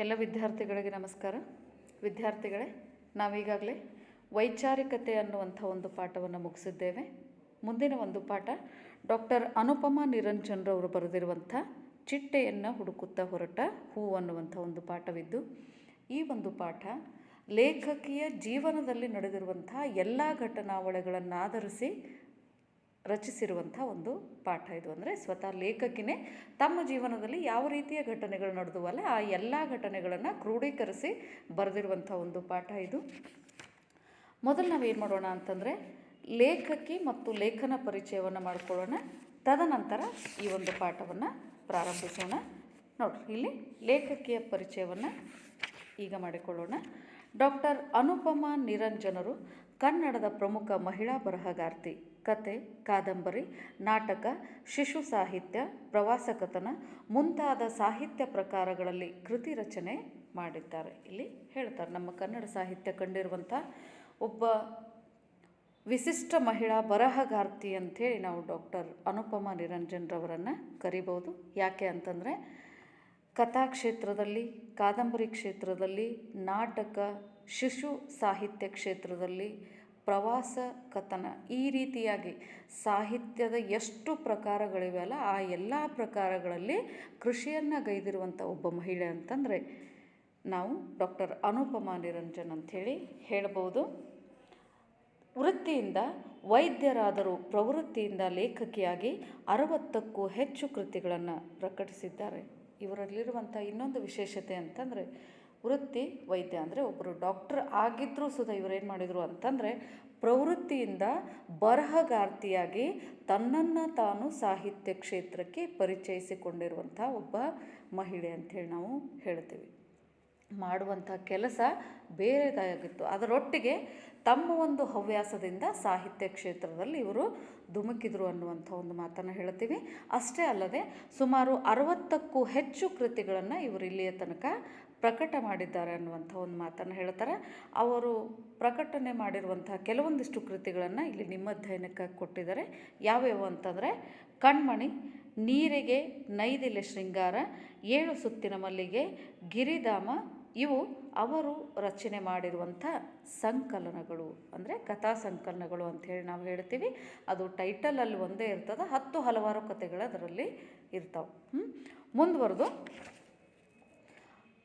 ಎಲ್ಲ ವಿದ್ಯಾರ್ಥಿಗಳಿಗೆ ನಮಸ್ಕಾರ. ವಿದ್ಯಾರ್ಥಿಗಳೇ, ನಾವೀಗಾಗಲೇ ವೈಚಾರಿಕತೆ ಅನ್ನುವಂಥ ಒಂದು ಪಾಠವನ್ನು ಮುಗಿಸಿದ್ದೇವೆ. ಮುಂದಿನ ಒಂದು ಪಾಠ ಡಾಕ್ಟರ್ ಅನುಪಮಾ ನಿರಂಜನ್ರವರು ಬರೆದಿರುವಂಥ ಚಿಟ್ಟೆಯನ್ನು ಹುಡುಕುತ್ತಾ ಹೊರಟ ಹೂ ಅನ್ನುವಂಥ ಒಂದು ಪಾಠವಿದ್ದು, ಈ ಒಂದು ಪಾಠ ಲೇಖಕಿಯ ಜೀವನದಲ್ಲಿ ನಡೆದಿರುವಂಥ ಎಲ್ಲ ಘಟನಾವಳಿಗಳನ್ನಾಧರಿಸಿ ರಚಿಸಿರುವಂಥ ಒಂದು ಪಾಠ ಇದು. ಅಂದರೆ ಸ್ವತಃ ಲೇಖಕಿನೇ ತಮ್ಮ ಜೀವನದಲ್ಲಿ ಯಾವ ರೀತಿಯ ಘಟನೆಗಳು ನಡೆದುವಲ್ಲ ಆ ಎಲ್ಲ ಘಟನೆಗಳನ್ನು ಕ್ರೋಢೀಕರಿಸಿ ಬರೆದಿರುವಂಥ ಒಂದು ಪಾಠ ಇದು. ಮೊದಲು ನಾವೇನು ಮಾಡೋಣ ಅಂತಂದರೆ ಲೇಖಕಿ ಮತ್ತು ಲೇಖನ ಪರಿಚಯವನ್ನು ಮಾಡಿಕೊಳ್ಳೋಣ. ತದನಂತರ ಈ ಒಂದು ಪಾಠವನ್ನು ಪ್ರಾರಂಭಿಸೋಣ. ನೋಡಿರಿ, ಇಲ್ಲಿ ಲೇಖಕಿಯ ಪರಿಚಯವನ್ನು ಈಗ ಮಾಡಿಕೊಳ್ಳೋಣ. ಡಾಕ್ಟರ್ ಅನುಪಮಾ ನಿರಂಜನರು ಕನ್ನಡದ ಪ್ರಮುಖ ಮಹಿಳಾ ಬರಹಗಾರ್ತಿ. ಕತೆ, ಕಾದಂಬರಿ, ನಾಟಕ, ಶಿಶು ಸಾಹಿತ್ಯ, ಪ್ರವಾಸ ಕಥನ ಮುಂತಾದ ಸಾಹಿತ್ಯ ಪ್ರಕಾರಗಳಲ್ಲಿ ಕೃತಿ ರಚನೆ ಮಾಡಿದ್ದಾರೆ. ಇಲ್ಲಿ ಹೇಳ್ತಾರೆ, ನಮ್ಮ ಕನ್ನಡ ಸಾಹಿತ್ಯ ಕಂಡಿರುವಂಥ ಒಬ್ಬ ವಿಶಿಷ್ಟ ಮಹಿಳಾ ಬರಹಗಾರ್ತಿ ಅಂಥೇಳಿ ನಾವು ಡಾಕ್ಟರ್ ಅನುಪಮಾ ನಿರಂಜನ್ರವರನ್ನು ಕರಿಬೋದು. ಯಾಕೆ ಅಂತಂದರೆ ಕಥಾ ಕ್ಷೇತ್ರದಲ್ಲಿ, ಕಾದಂಬರಿ ಕ್ಷೇತ್ರದಲ್ಲಿ, ನಾಟಕ, ಶಿಶು ಸಾಹಿತ್ಯ ಕ್ಷೇತ್ರದಲ್ಲಿ, ಪ್ರವಾಸ ಕಥನ, ಈ ರೀತಿಯಾಗಿ ಸಾಹಿತ್ಯದ ಎಷ್ಟು ಪ್ರಕಾರಗಳಿವೆಯಲ್ಲ ಆ ಎಲ್ಲ ಪ್ರಕಾರಗಳಲ್ಲಿ ಕೃಷಿಯನ್ನು ಗೈದಿರುವಂಥ ಒಬ್ಬ ಮಹಿಳೆ ಅಂತಂದರೆ ನಾವು ಡಾಕ್ಟರ್ ಅನುಪಮಾ ನಿರಂಜನ್ ಅಂಥೇಳಿ ಹೇಳ್ಬೋದು. ವೃತ್ತಿಯಿಂದ ವೈದ್ಯರಾದರೂ ಪ್ರವೃತ್ತಿಯಿಂದ ಲೇಖಕಿಯಾಗಿ 60ಕ್ಕೂ ಹೆಚ್ಚು ಕೃತಿಗಳನ್ನು ಪ್ರಕಟಿಸಿದ್ದಾರೆ. ಇವರಲ್ಲಿರುವಂಥ ಇನ್ನೊಂದು ವಿಶೇಷತೆ ಅಂತಂದರೆ ವೃತ್ತಿ ವೈದ್ಯ, ಅಂದರೆ ಒಬ್ಬರು ಡಾಕ್ಟರ್ ಆಗಿದ್ದರೂ ಸುಧಾ ಇವರೇನು ಮಾಡಿದರು ಅಂತಂದರೆ ಪ್ರವೃತ್ತಿಯಿಂದ ಬರಹಗಾರ್ತಿಯಾಗಿ ತನ್ನನ್ನು ತಾನು ಸಾಹಿತ್ಯ ಕ್ಷೇತ್ರಕ್ಕೆ ಪರಿಚಯಿಸಿಕೊಂಡಿರುವಂಥ ಒಬ್ಬ ಮಹಿಳೆ ಅಂಥೇಳಿ ನಾವು ಹೇಳ್ತೀವಿ. ಮಾಡುವಂಥ ಕೆಲಸ ಬೇರೆದಾಗಿತ್ತು, ಅದರೊಟ್ಟಿಗೆ ತಮ್ಮ ಒಂದು ಹವ್ಯಾಸದಿಂದ ಸಾಹಿತ್ಯ ಕ್ಷೇತ್ರದಲ್ಲಿ ಇವರು ಧುಮುಕಿದ್ರು ಅನ್ನುವಂಥ ಒಂದು ಮಾತನ್ನು ಹೇಳ್ತೀವಿ. ಅಷ್ಟೇ ಅಲ್ಲದೆ ಸುಮಾರು 60ಕ್ಕೂ ಹೆಚ್ಚು ಕೃತಿಗಳನ್ನು ಇವರು ಇಲ್ಲಿಯ ತನಕ ಪ್ರಕಟ ಮಾಡಿದ್ದಾರೆ ಅನ್ನುವಂಥ ಒಂದು ಮಾತನ್ನು ಹೇಳ್ತಾರೆ. ಅವರು ಪ್ರಕಟಣೆ ಮಾಡಿರುವಂಥ ಕೆಲವೊಂದಿಷ್ಟು ಕೃತಿಗಳನ್ನು ಇಲ್ಲಿ ನಿಮ್ಮ ಅಧ್ಯಯನಕ್ಕಾಗಿ ಕೊಟ್ಟಿದ್ದಾರೆ. ಯಾವ್ಯಾವು ಅಂತಂದರೆ ಕಣ್ಮಣಿ, ನೀರಿಗೆ ನೈದಿಲೆ ಶೃಂಗಾರ, 7 ಸುತ್ತಿನ ಮಲ್ಲಿಗೆ, ಗಿರಿಧಾಮ, ಇವು ಅವರು ರಚನೆ ಮಾಡಿರುವಂಥ ಸಂಕಲನಗಳು, ಅಂದರೆ ಕಥಾ ಸಂಕಲನಗಳು ಅಂಥೇಳಿ ನಾವು ಹೇಳ್ತೀವಿ. ಅದು ಟೈಟಲಲ್ಲಿ ಒಂದೇ ಇರ್ತದೆ, 10 ಹಲವಾರು ಕಥೆಗಳು ಅದರಲ್ಲಿ ಇರ್ತಾವೆ. ಮುಂದುವರೆದು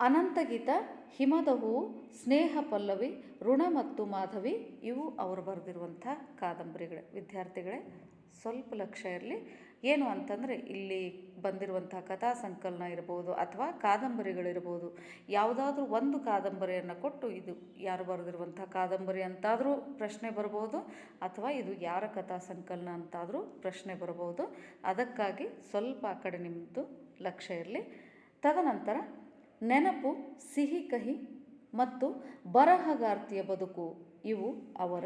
ಅನಂತಗೀತ, ಹಿಮದ ಹೂವು, ಸ್ನೇಹ ಪಲ್ಲವಿ, ಋಣ ಮತ್ತು ಮಾಧವಿ, ಇವು ಅವರು ಬರೆದಿರುವಂಥ ಕಾದಂಬರಿಗಳೇ. ವಿದ್ಯಾರ್ಥಿಗಳೇ ಸ್ವಲ್ಪ ಲಕ್ಷ್ಯ ಇರಲಿ. ಏನು ಅಂತಂದರೆ ಇಲ್ಲಿ ಬಂದಿರುವಂಥ ಕಥಾ ಸಂಕಲನ ಇರ್ಬೋದು ಅಥವಾ ಕಾದಂಬರಿಗಳಿರ್ಬೋದು, ಯಾವುದಾದ್ರೂ ಒಂದು ಕಾದಂಬರಿಯನ್ನು ಕೊಟ್ಟು ಇದು ಯಾರು ಬರೆದಿರುವಂಥ ಕಾದಂಬರಿ ಅಂತಾದರೂ ಪ್ರಶ್ನೆ ಬರ್ಬೋದು, ಅಥವಾ ಇದು ಯಾರ ಕಥಾ ಸಂಕಲನ ಅಂತಾದರೂ ಪ್ರಶ್ನೆ ಬರ್ಬೋದು. ಅದಕ್ಕಾಗಿ ಸ್ವಲ್ಪ ಆ ಕಡೆ ನಿಮ್ಮದು ಲಕ್ಷ್ಯ ಇರಲಿ. ತದನಂತರ ನೆನಪು, ಸಿಹಿ ಕಹಿ ಮತ್ತು ಬರಹಗಾರ್ತಿಯ ಬದುಕು, ಇವು ಅವರ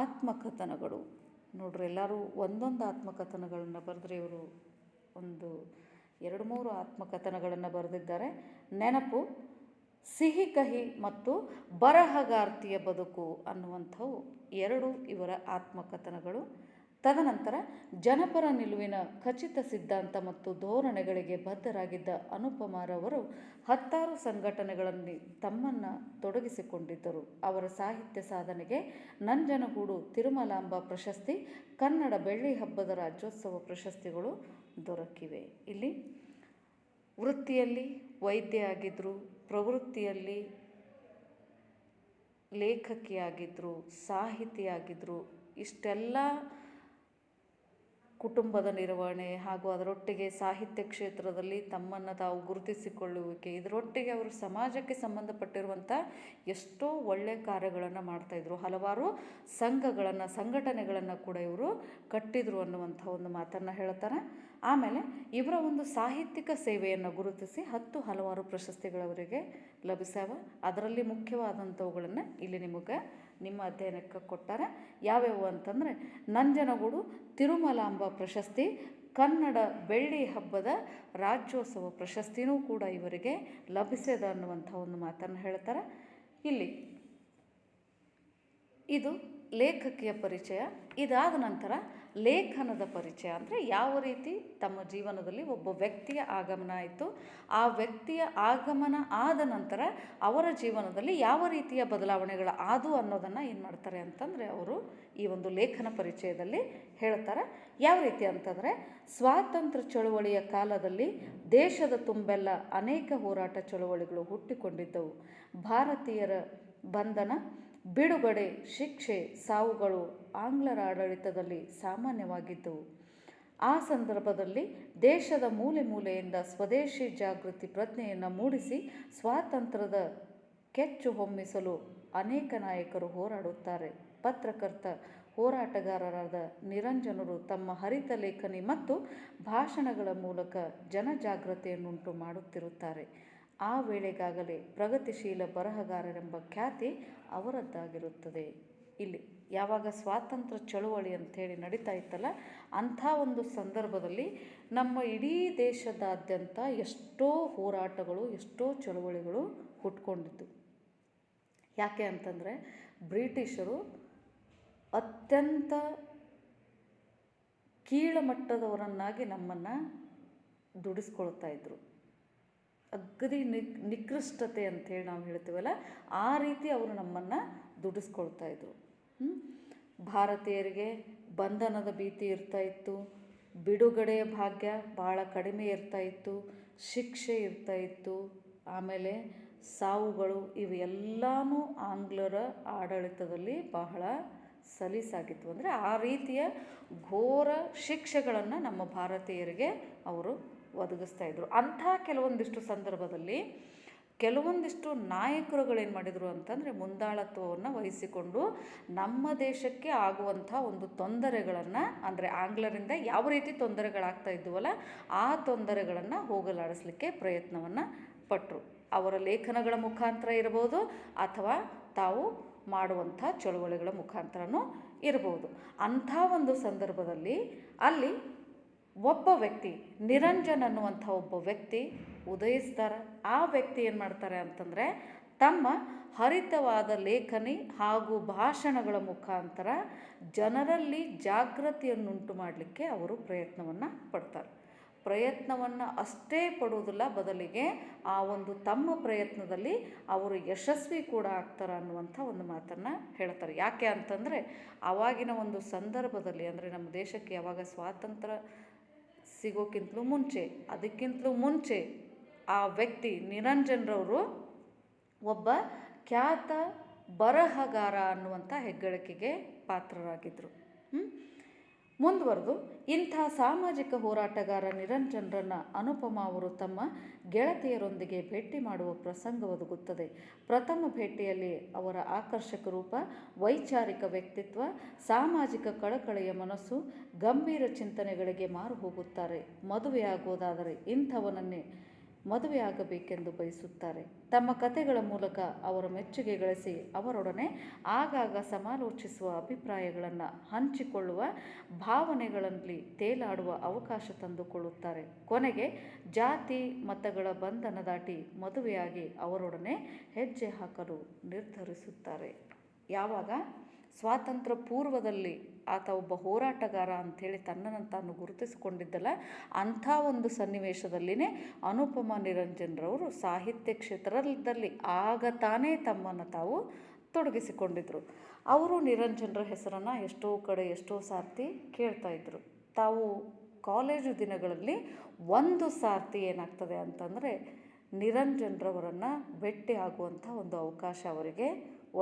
ಆತ್ಮಕಥನಗಳು. ನೋಡ್ರಿ, ಎಲ್ಲರೂ ಒಂದೊಂದು ಆತ್ಮಕಥನಗಳನ್ನು ಬರೆದ್ರೆ ಇವರು ಒಂದು 2-3 ಆತ್ಮಕಥನಗಳನ್ನು ಬರೆದಿದ್ದಾರೆ. ನೆನಪು, ಸಿಹಿ ಕಹಿ ಮತ್ತು ಬರಹಗಾರ್ತಿಯ ಬದುಕು ಅನ್ನುವಂಥವು 2 ಇವರ ಆತ್ಮಕಥನಗಳು. ತದನಂತರ ಜನಪರ ನಿಲುವಿನ ಖಚಿತ ಸಿದ್ಧಾಂತ ಮತ್ತು ಧೋರಣೆಗಳಿಗೆ ಬದ್ಧರಾಗಿದ್ದ ಅನುಪಮಾರವರು 10 ಸಂಘಟನೆಗಳಲ್ಲಿ ತಮ್ಮನ್ನು ತೊಡಗಿಸಿಕೊಂಡಿದ್ದರು. ಅವರ ಸಾಹಿತ್ಯ ಸಾಧನೆಗೆ ನಂಜನಗೂಡು ತಿರುಮಲಾಂಬ ಪ್ರಶಸ್ತಿ, ಕನ್ನಡ ಬೆಳ್ಳಿ ಹಬ್ಬದ ರಾಜ್ಯೋತ್ಸವ ಪ್ರಶಸ್ತಿಗಳು ದೊರಕಿವೆ. ಇಲ್ಲಿ ವೃತ್ತಿಯಲ್ಲಿ ವೈದ್ಯ ಆಗಿದ್ದರು, ಪ್ರವೃತ್ತಿಯಲ್ಲಿ ಲೇಖಕಿಯಾಗಿದ್ದರು, ಸಾಹಿತಿಯಾಗಿದ್ದರು. ಇಷ್ಟೆಲ್ಲ ಕುಟುಂಬದ ನಿರ್ವಹಣೆ ಹಾಗೂ ಅದರೊಟ್ಟಿಗೆ ಸಾಹಿತ್ಯ ಕ್ಷೇತ್ರದಲ್ಲಿ ತಮ್ಮನ್ನು ತಾವು ಗುರುತಿಸಿಕೊಳ್ಳುವಿಕೆ, ಇದರೊಟ್ಟಿಗೆ ಅವರು ಸಮಾಜಕ್ಕೆ ಸಂಬಂಧಪಟ್ಟಿರುವಂಥ ಎಷ್ಟೋ ಒಳ್ಳೆಯ ಕಾರ್ಯಗಳನ್ನು ಮಾಡ್ತಾಯಿದ್ರು. ಹಲವಾರು ಸಂಘಗಳನ್ನು, ಸಂಘಟನೆಗಳನ್ನು ಕೂಡ ಇವರು ಕಟ್ಟಿದರು ಅನ್ನುವಂಥ ಒಂದು ಮಾತನ್ನು ಹೇಳ್ತಾರೆ. ಆಮೇಲೆ ಇವರ ಒಂದು ಸಾಹಿತ್ಯಿಕ ಸೇವೆಯನ್ನು ಗುರುತಿಸಿ 10 ಹಲವಾರು ಪ್ರಶಸ್ತಿಗಳವರಿಗೆ ಲಭಿಸ್ಯಾವ. ಅದರಲ್ಲಿ ಮುಖ್ಯವಾದಂಥವುಗಳನ್ನು ಇಲ್ಲಿ ನಿಮಗೆ ನಿಮ್ಮ ಅಧ್ಯಯನಕ್ಕೆ ಕೊಟ್ಟಾರೆ. ಯಾವ್ಯಾವು ಅಂತಂದರೆ ನಂಜನಗೂಡು ತಿರುಮಲಾಂಬ ಪ್ರಶಸ್ತಿ, ಕನ್ನಡ ಬೆಳ್ಳಿ ಹಬ್ಬದ ರಾಜ್ಯೋತ್ಸವ ಪ್ರಶಸ್ತಿನೂ ಕೂಡ ಇವರಿಗೆ ಲಭಿಸಿದೆ ಅನ್ನುವಂಥ ಒಂದು ಮಾತನ್ನು ಹೇಳ್ತಾರೆ. ಇಲ್ಲಿ ಇದು ಲೇಖಕಿಯ ಪರಿಚಯ. ಇದಾದ ನಂತರ ಲೇಖನದ ಪರಿಚಯ, ಅಂದರೆ ಯಾವ ರೀತಿ ತಮ್ಮ ಜೀವನದಲ್ಲಿ ಒಬ್ಬ ವ್ಯಕ್ತಿಯ ಆಗಮನ ಆಯಿತು, ಆ ವ್ಯಕ್ತಿಯ ಆಗಮನ ಆದ ನಂತರ ಅವರ ಜೀವನದಲ್ಲಿ ಯಾವ ರೀತಿಯ ಬದಲಾವಣೆಗಳು ಆದವು ಅನ್ನೋದನ್ನು ಏನು ಮಾಡ್ತಾರೆ ಅಂತಂದರೆ ಅವರು ಈ ಒಂದು ಲೇಖನ ಪರಿಚಯದಲ್ಲಿ ಹೇಳ್ತಾರೆ. ಯಾವ ರೀತಿ ಅಂತಂದರೆ, ಸ್ವಾತಂತ್ರ್ಯ ಚಳುವಳಿಯ ಕಾಲದಲ್ಲಿ ದೇಶದ ತುಂಬೆಲ್ಲ ಅನೇಕ ಹೋರಾಟ ಚಳುವಳಿಗಳು ಹುಟ್ಟಿಕೊಂಡಿದ್ದವು. ಭಾರತೀಯರ ಬಂಧನ, ಬಿಡುಗಡೆ, ಶಿಕ್ಷೆ, ಸಾವುಗಳು ಆಂಗ್ಲರ ಆಡಳಿತದಲ್ಲಿ ಸಾಮಾನ್ಯವಾಗಿದ್ದವು. ಆ ಸಂದರ್ಭದಲ್ಲಿ ದೇಶದ ಮೂಲೆ ಮೂಲೆಯಿಂದ ಸ್ವದೇಶಿ ಜಾಗೃತಿ ಪ್ರಜ್ಞೆಯನ್ನು ಮೂಡಿಸಿ ಸ್ವಾತಂತ್ರ್ಯದ ಕೆಚ್ಚು ಹೊಮ್ಮಿಸಲು ಅನೇಕ ನಾಯಕರು ಹೋರಾಡುತ್ತಾರೆ. ಪತ್ರಕರ್ತ ಹೋರಾಟಗಾರರಾದ ನಿರಂಜನರು ತಮ್ಮ ಹರಿತ ಲೇಖನಿ ಮತ್ತು ಭಾಷಣಗಳ ಮೂಲಕ ಜನಜಾಗೃತಿಯನ್ನುಂಟು ಮಾಡುತ್ತಿರುತ್ತಾರೆ. ಆ ವೇಳೆಗಾಗಲೇ ಪ್ರಗತಿಶೀಲ ಬರಹಗಾರರೆಂಬ ಖ್ಯಾತಿ ಅವರದ್ದಾಗಿರುತ್ತದೆ. ಇಲ್ಲಿ ಯಾವಾಗ ಸ್ವಾತಂತ್ರ್ಯ ಚಳುವಳಿ ಅಂಥೇಳಿ ನಡೀತಾ ಇತ್ತಲ್ಲ, ಅಂಥ ಒಂದು ಸಂದರ್ಭದಲ್ಲಿ ನಮ್ಮ ಇಡೀ ದೇಶದಾದ್ಯಂತ ಎಷ್ಟೋ ಹೋರಾಟಗಳು, ಎಷ್ಟೋ ಚಳುವಳಿಗಳು ಹುಟ್ಕೊಂಡಿದ್ದು. ಯಾಕೆ ಅಂತಂದರೆ, ಬ್ರಿಟಿಷರು ಅತ್ಯಂತ ಕೀಳಮಟ್ಟದವರನ್ನಾಗಿ ನಮ್ಮನ್ನು ದುಡಿಸ್ಕೊಳ್ತಾ ಇದ್ದರು. ಅಗದಿ ನಿಕೃಷ್ಟತೆ ಅಂಥೇಳಿ ನಾವು ಹೇಳ್ತೀವಲ್ಲ, ಆ ರೀತಿ ಅವರು ನಮ್ಮನ್ನು ದುಡಿಸ್ಕೊಳ್ತಾ ಇದ್ದರು. ಭಾರತೀಯರಿಗೆ ಬಂಧನದ ಭೀತಿ ಇರ್ತಾಯಿತ್ತು, ಬಿಡುಗಡೆಯ ಭಾಗ್ಯ ಭಾಳ ಕಡಿಮೆ ಇರ್ತಾಯಿತ್ತು, ಶಿಕ್ಷೆ ಇರ್ತಾಯಿತ್ತು, ಆಮೇಲೆ ಸಾವುಗಳು, ಇವೆಲ್ಲನೂ ಆಂಗ್ಲರ ಆಡಳಿತದಲ್ಲಿ ಬಹಳ ಸಲೀಸಾಗಿತ್ತು. ಅಂದರೆ ಆ ರೀತಿಯ ಘೋರ ಶಿಕ್ಷೆಗಳನ್ನು ನಮ್ಮ ಭಾರತೀಯರಿಗೆ ಅವರು ಒದಗಿಸ್ತಾ ಇದ್ದರು. ಅಂಥ ಕೆಲವೊಂದಿಷ್ಟು ಸಂದರ್ಭದಲ್ಲಿ ಕೆಲವೊಂದಿಷ್ಟು ನಾಯಕರುಗಳೇನು ಮಾಡಿದರು ಅಂತಂದರೆ, ಮುಂದಾಳತ್ವವನ್ನು ವಹಿಸಿಕೊಂಡು ನಮ್ಮ ದೇಶಕ್ಕೆ ಆಗುವಂಥ ಒಂದು ತೊಂದರೆಗಳನ್ನು, ಅಂದರೆ ಆಂಗ್ಲರಿಂದ ಯಾವ ರೀತಿ ತೊಂದರೆಗಳಾಗ್ತಾ ಇದ್ವಲ್ಲ, ಆ ತೊಂದರೆಗಳನ್ನು ಹೋಗಲಾಡಿಸಲಿಕ್ಕೆ ಪ್ರಯತ್ನವನ್ನು ಪಟ್ಟರು. ಅವರ ಲೇಖನಗಳ ಮುಖಾಂತರ ಇರ್ಬೋದು, ಅಥವಾ ತಾವು ಮಾಡುವಂಥ ಚಳುವಳಿಗಳ ಮುಖಾಂತರನೂ ಇರ್ಬೋದು. ಅಂಥ ಒಂದು ಸಂದರ್ಭದಲ್ಲಿ ಅಲ್ಲಿ ಒಬ್ಬ ವ್ಯಕ್ತಿ, ನಿರಂಜನ್ ಅನ್ನುವಂಥ ಒಬ್ಬ ವ್ಯಕ್ತಿ ಉದಯಿಸ್ತಾರೆ. ಆ ವ್ಯಕ್ತಿ ಏನು ಮಾಡ್ತಾರೆ ಅಂತಂದರೆ, ತಮ್ಮ ಹರಿತವಾದ ಲೇಖನಿ ಹಾಗೂ ಭಾಷಣಗಳ ಮುಖಾಂತರ ಜನರಲ್ಲಿ ಜಾಗೃತಿಯನ್ನುಂಟು ಮಾಡಲಿಕ್ಕೆ ಅವರು ಪ್ರಯತ್ನವನ್ನು ಪಡ್ತಾರೆ. ಪ್ರಯತ್ನವನ್ನು ಅಷ್ಟೇ ಪಡುವುದಿಲ್ಲ, ಬದಲಿಗೆ ಆ ಒಂದು ತಮ್ಮ ಪ್ರಯತ್ನದಲ್ಲಿ ಅವರು ಯಶಸ್ವಿ ಕೂಡ ಆಗ್ತಾರೆ ಅನ್ನುವಂಥ ಒಂದು ಮಾತನ್ನು ಹೇಳ್ತಾರೆ. ಯಾಕೆ ಅಂತಂದರೆ, ಆವಾಗಿನ ಒಂದು ಸಂದರ್ಭದಲ್ಲಿ, ಅಂದರೆ ನಮ್ಮ ದೇಶಕ್ಕೆ ಯಾವಾಗ ಸ್ವಾತಂತ್ರ್ಯ ಸಿಗೋಕ್ಕಿಂತಲೂ ಮುಂಚೆ, ಅದಕ್ಕಿಂತಲೂ ಮುಂಚೆ ಆ ವ್ಯಕ್ತಿ ನಿರಂಜನ್ರವರು ಒಬ್ಬ ಖ್ಯಾತ ಬರಹಗಾರ ಅನ್ನುವಂಥ ಹೆಗ್ಗಳಿಕೆಗೆ ಪಾತ್ರರಾಗಿದ್ದರು. ಮುಂದುವರೆದು, ಇಂಥ ಸಾಮಾಜಿಕ ಹೋರಾಟಗಾರ ನಿರಂಜನ್ರನ್ನು ಅನುಪಮ ಅವರು ತಮ್ಮ ಗೆಳತಿಯರೊಂದಿಗೆ ಭೇಟಿ ಮಾಡುವ ಪ್ರಸಂಗ ಒದಗುತ್ತದೆ. ಪ್ರಥಮ ಭೇಟಿಯಲ್ಲಿ ಅವರ ಆಕರ್ಷಕ ರೂಪ, ವೈಚಾರಿಕ ವ್ಯಕ್ತಿತ್ವ, ಸಾಮಾಜಿಕ ಕಳಕಳೆಯ ಮನಸ್ಸು, ಗಂಭೀರ ಚಿಂತನೆಗಳಿಗೆ ಮಾರು ಹೋಗುತ್ತಾರೆ. ಮದುವೆಯಾಗುವುದಾದರೆ ಇಂಥವನನ್ನೇ ಮದುವೆಯಾಗಬೇಕೆಂದು ಬಯಸುತ್ತಾರೆ. ತಮ್ಮ ಕಥೆಗಳ ಮೂಲಕ ಅವರ ಮೆಚ್ಚುಗೆ ಗಳಿಸಿ ಅವರೊಡನೆ ಆಗಾಗ ಸಮಾಲೋಚಿಸುವ, ಅಭಿಪ್ರಾಯಗಳನ್ನು ಹಂಚಿಕೊಳ್ಳುವ, ಭಾವನೆಗಳಲ್ಲಿ ತೇಲಾಡುವ ಅವಕಾಶ ತಂದುಕೊಳ್ಳುತ್ತಾರೆ. ಕೊನೆಗೆ ಜಾತಿ ಮತಗಳ ಬಂಧನ ದಾಟಿ ಮದುವೆಯಾಗಿ ಅವರೊಡನೆ ಹೆಜ್ಜೆ ಹಾಕಲು ನಿರ್ಧರಿಸುತ್ತಾರೆ. ಯಾವಾಗ ಸ್ವಾತಂತ್ರ್ಯ ಪೂರ್ವದಲ್ಲಿ ಆತ ಒಬ್ಬ ಹೋರಾಟಗಾರ ಅಂಥೇಳಿ ತನ್ನನ್ನು ತಾನು ಗುರುತಿಸಿಕೊಂಡಿದ್ದಲ್ಲ, ಅಂಥ ಒಂದು ಸನ್ನಿವೇಶದಲ್ಲಿನೇ ಅನುಪಮ ನಿರಂಜನ್ರವರು ಸಾಹಿತ್ಯ ಕ್ಷೇತ್ರದಲ್ಲಿ ಆಗ ತಾನೇ ತಮ್ಮನ್ನು ತಾವು ತೊಡಗಿಸಿಕೊಂಡಿದ್ದರು. ಅವರು ನಿರಂಜನ್ರ ಹೆಸರನ್ನು ಎಷ್ಟೋ ಕಡೆ ಎಷ್ಟೋ ಸಾರ್ತಿ ಕೇಳ್ತಾ ಇದ್ದರು. ತಾವು ಕಾಲೇಜು ದಿನಗಳಲ್ಲಿ ಒಂದು ಸಾರ್ತಿ ಏನಾಗ್ತದೆ ಅಂತಂದರೆ, ನಿರಂಜನ್ರವರನ್ನು ಭೇಟಿ ಆಗುವಂಥ ಒಂದು ಅವಕಾಶ ಅವರಿಗೆ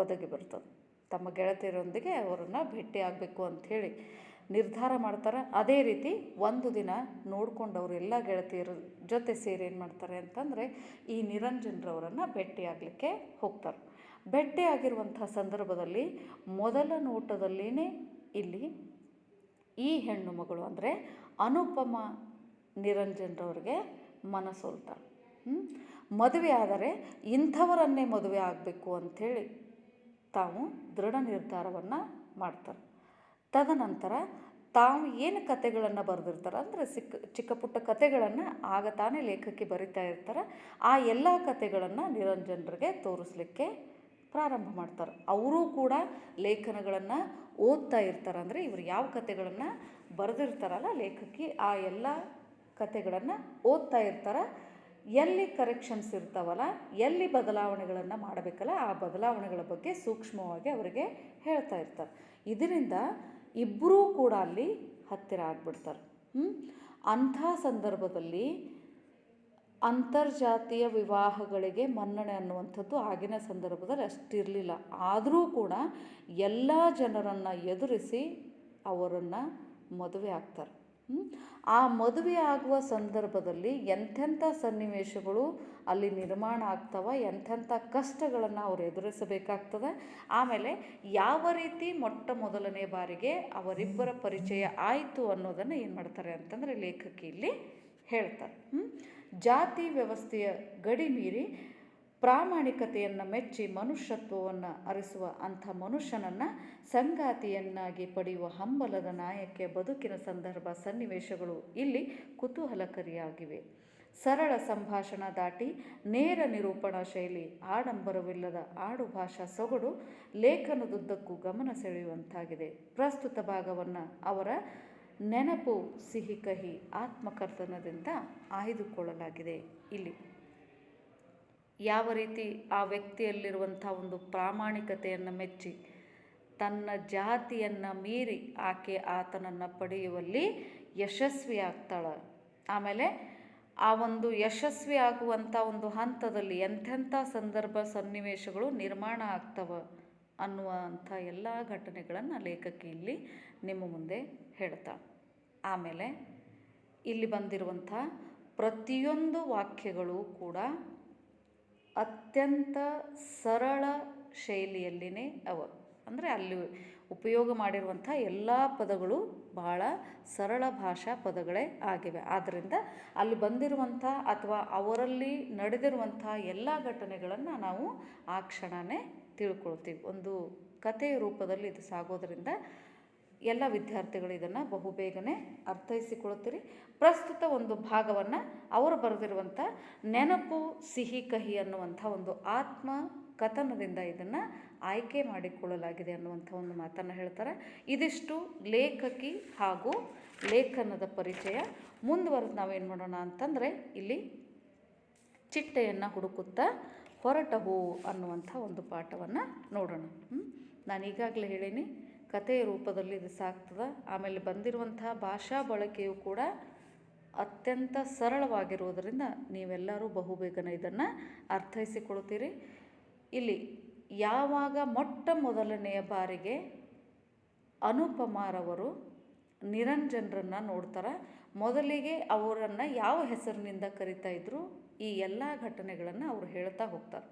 ಒದಗಿ ಬರ್ತದೆ. ತಮ್ಮ ಗೆಳತಿಯರೊಂದಿಗೆ ಅವರನ್ನು ಭೇಟಿ ಆಗಬೇಕು ಅಂಥೇಳಿ ನಿರ್ಧಾರ ಮಾಡ್ತಾರೆ. ಅದೇ ರೀತಿ ಒಂದು ದಿನ ನೋಡ್ಕೊಂಡು ಅವರು ಎಲ್ಲ ಗೆಳತಿಯರ ಜೊತೆ ಸೇರಿ ಏನು ಮಾಡ್ತಾರೆ ಅಂತಂದರೆ, ಈ ನಿರಂಜನ್ರವರನ್ನು ಭೇಟಿ ಆಗಲಿಕ್ಕೆ ಹೋಗ್ತಾರೆ. ಭೇಟಿ ಆಗಿರುವಂಥ ಸಂದರ್ಭದಲ್ಲಿ ಮೊದಲ ನೋಟದಲ್ಲಿಯೇ ಇಲ್ಲಿ ಈ ಹೆಣ್ಣು ಮಗಳು, ಅಂದರೆ ಅನುಪಮ ನಿರಂಜನ್ರವ್ರಿಗೆ ಮನಸೋಲ್ತಾರೆ. ಮದುವೆ ಆದರೆ ಇಂಥವರನ್ನೇ ಮದುವೆ ಆಗಬೇಕು ಅಂಥೇಳಿ ತಾವು ದೃಢ ನಿರ್ಧಾರವನ್ನು ಮಾಡ್ತಾರೆ. ತದನಂತರ ತಾವು ಏನು ಕತೆಗಳನ್ನು ಬರೆದಿರ್ತಾರೆ, ಅಂದರೆ ಚಿಕ್ಕ ಪುಟ್ಟ ಕತೆಗಳನ್ನು ಆಗ ತಾನೇ ಲೇಖಕಿ ಬರಿತಾ ಇರ್ತಾರೆ. ಆ ಎಲ್ಲ ಕತೆಗಳನ್ನು ನಿರಂಜನ್ರಿಗೆ ತೋರಿಸ್ಲಿಕ್ಕೆ ಪ್ರಾರಂಭ ಮಾಡ್ತಾರೆ. ಅವರೂ ಕೂಡ ಲೇಖನಗಳನ್ನು ಓದ್ತಾ ಇರ್ತಾರೆ. ಅಂದರೆ ಇವರು ಯಾವ ಕಥೆಗಳನ್ನು ಬರೆದಿರ್ತಾರಲ್ಲ ಲೇಖಕಿ, ಆ ಎಲ್ಲ ಕಥೆಗಳನ್ನು ಓದ್ತಾ ಇರ್ತಾರೆ. ಎಲ್ಲಿ ಕರೆಕ್ಷನ್ಸ್ ಇರ್ತಾವಲ್ಲ, ಎಲ್ಲಿ ಬದಲಾವಣೆಗಳನ್ನು ಮಾಡಬೇಕಲ್ಲ, ಆ ಬದಲಾವಣೆಗಳ ಬಗ್ಗೆ ಸೂಕ್ಷ್ಮವಾಗಿ ಅವರಿಗೆ ಹೇಳ್ತಾ ಇರ್ತಾರೆ. ಇದರಿಂದ ಇಬ್ಬರೂ ಕೂಡ ಅಲ್ಲಿ ಹತ್ತಿರ ಆಗ್ಬಿಡ್ತಾರೆ. ಅಂಥ ಸಂದರ್ಭದಲ್ಲಿ ಅಂತರ್ಜಾತೀಯ ವಿವಾಹಗಳಿಗೆ ಮನ್ನಣೆ ಅನ್ನುವಂಥದ್ದು ಆಗಿನ ಸಂದರ್ಭದಲ್ಲಿ ಅಷ್ಟಿರಲಿಲ್ಲ. ಆದರೂ ಕೂಡ ಎಲ್ಲ ಜನರನ್ನು ಎದುರಿಸಿ ಅವರನ್ನು ಮದುವೆ ಆಗ್ತಾರೆ. ಆ ಮದುವೆ ಆಗುವ ಸಂದರ್ಭದಲ್ಲಿ ಎಂಥೆಂಥ ಸನ್ನಿವೇಶಗಳು ಅಲ್ಲಿ ನಿರ್ಮಾಣ ಆಗ್ತವೆ, ಎಂಥೆಂಥ ಕಷ್ಟಗಳನ್ನು ಅವರು ಎದುರಿಸಬೇಕಾಗ್ತದೆ. ಆಮೇಲೆ ಯಾವ ರೀತಿ ಮೊಟ್ಟ ಮೊದಲನೇ ಬಾರಿಗೆ ಅವರಿಬ್ಬರ ಪರಿಚಯ ಆಯಿತು ಅನ್ನೋದನ್ನು ಏನು ಮಾಡ್ತಾರೆ ಅಂತಂದರೆ ಲೇಖಕಿ ಇಲ್ಲಿ ಹೇಳ್ತಾರೆ. ಜಾತಿ ವ್ಯವಸ್ಥೆಯ ಗಡಿ ಮೀರಿ ಪ್ರಾಮಾಣಿಕತೆಯನ್ನು ಮೆಚ್ಚಿ ಮನುಷ್ಯತ್ವವನ್ನು ಅರಿಸುವ ಅಂಥ ಮನುಷ್ಯನನ್ನು ಸಂಗಾತಿಯನ್ನಾಗಿ ಪಡೆಯುವ ಹಂಬಲದ ನಾಯಕಿಯ ಬದುಕಿನ ಸಂದರ್ಭ ಸನ್ನಿವೇಶಗಳು ಇಲ್ಲಿ ಕುತೂಹಲಕಾರಿಯಾಗಿವೆ. ಸರಳ ಸಂಭಾಷಣಾ ದಾಟಿ ನೇರ ನಿರೂಪಣಾ ಶೈಲಿ, ಆಡಂಬರವಿಲ್ಲದ ಆಡುಭಾಷಾ ಸೊಗಡು ಲೇಖನದುದ್ದಕ್ಕೂ ಗಮನ ಸೆಳೆಯುವಂತಾಗಿದೆ. ಪ್ರಸ್ತುತ ಭಾಗವನ್ನು ಅವರ ನೆನಪು ಸಿಹಿ ಕಹಿ ಆತ್ಮಕಥನದಿಂದ ಆಯ್ದುಕೊಳ್ಳಲಾಗಿದೆ. ಇಲ್ಲಿ ಯಾವ ರೀತಿ ಆ ವ್ಯಕ್ತಿಯಲ್ಲಿರುವಂಥ ಒಂದು ಪ್ರಾಮಾಣಿಕತೆಯನ್ನು ಮೆಚ್ಚಿ ತನ್ನ ಜಾತಿಯನ್ನು ಮೀರಿ ಆತನನ್ನು ಪಡೆಯುವಲ್ಲಿ ಯಶಸ್ವಿ ಆಗ್ತಾಳೆ. ಆಮೇಲೆ ಆ ಒಂದು ಯಶಸ್ವಿ ಆಗುವಂಥ ಒಂದು ಹಂತದಲ್ಲಿ ಎಂಥೆಂಥ ಸಂದರ್ಭ ಸನ್ನಿವೇಶಗಳು ನಿರ್ಮಾಣ ಆಗ್ತವೆ ಅನ್ನುವಂಥ ಎಲ್ಲ ಘಟನೆಗಳನ್ನು ಲೇಖಕಿ ಇಲ್ಲಿ ನಿಮ್ಮ ಮುಂದೆ ಹೇಳ್ತಾಳೆ. ಆಮೇಲೆ ಇಲ್ಲಿ ಬಂದಿರುವಂಥ ಪ್ರತಿಯೊಂದು ವಾಕ್ಯಗಳು ಕೂಡ ಅತ್ಯಂತ ಸರಳ ಶೈಲಿಯಲ್ಲಿನೇ ಅವ. ಅಂದರೆ ಅಲ್ಲಿ ಉಪಯೋಗ ಮಾಡಿರುವಂಥ ಎಲ್ಲ ಪದಗಳು ಬಹಳ ಸರಳ ಭಾಷಾ ಪದಗಳೇ ಆಗಿವೆ. ಆದ್ದರಿಂದ ಅಲ್ಲಿ ಬಂದಿರುವಂಥ ಅಥವಾ ಅವರಲ್ಲಿ ನಡೆದಿರುವಂಥ ಎಲ್ಲ ಘಟನೆಗಳನ್ನು ನಾವು ಆ ಕ್ಷಣವೇ ತಿಳ್ಕೊಳ್ತೀವಿ. ಒಂದು ಕಥೆಯ ರೂಪದಲ್ಲಿ ಇದು ಸಾಗೋದರಿಂದ ಎಲ್ಲ ವಿದ್ಯಾರ್ಥಿಗಳು ಇದನ್ನು ಬಹುಬೇಗನೆ ಅರ್ಥೈಸಿಕೊಳ್ತೀರಿ. ಪ್ರಸ್ತುತ ಒಂದು ಭಾಗವನ್ನು ಅವರು ಬರೆದಿರುವಂಥ ನೆನಪು ಸಿಹಿ ಕಹಿ ಅನ್ನುವಂಥ ಒಂದು ಆತ್ಮ ಕಥನದಿಂದ ಇದನ್ನು ಆಯ್ಕೆ ಮಾಡಿಕೊಳ್ಳಲಾಗಿದೆ ಅನ್ನುವಂಥ ಒಂದು ಮಾತನ್ನು ಹೇಳ್ತಾರೆ. ಇದಿಷ್ಟು ಲೇಖಕಿ ಹಾಗೂ ಲೇಖನದ ಪರಿಚಯ. ಮುಂದುವರೆದು ನಾವೇನು ಮಾಡೋಣ ಅಂತಂದರೆ ಇಲ್ಲಿ ಚಿಟ್ಟೆಯನ್ನು ಹುಡುಕುತ್ತಾ ಹೊರಟ ಹೂವು ಅನ್ನುವಂಥ ಒಂದು ಪಾಠವನ್ನು ನೋಡೋಣ. ನಾನು ಈಗಾಗಲೇ ಹೇಳೀನಿ, ಕಥೆಯ ರೂಪದಲ್ಲಿ ಇದು ಸಾಕ್ತದೆ. ಆಮೇಲೆ ಬಂದಿರುವಂಥ ಭಾಷಾ ಬಳಕೆಯು ಕೂಡ ಅತ್ಯಂತ ಸರಳವಾಗಿರುವುದರಿಂದ ನೀವೆಲ್ಲರೂ ಬಹುಬೇಗನೆ ಇದನ್ನು ಅರ್ಥೈಸಿಕೊಳ್ತೀರಿ. ಇಲ್ಲಿ ಯಾವಾಗ ಮೊಟ್ಟ ಮೊದಲನೆಯ ಬಾರಿಗೆ ಅನುಪಮಾರವರು ನಿರಂಜನರನ್ನು ನೋಡ್ತಾರೆ, ಮೊದಲಿಗೆ ಅವರನ್ನು ಯಾವ ಹೆಸರಿನಿಂದ ಕರಿತಾ ಇದ್ರು, ಈ ಎಲ್ಲ ಘಟನೆಗಳನ್ನು ಅವರು ಹೇಳ್ತಾ ಹೋಗ್ತಾರೆ.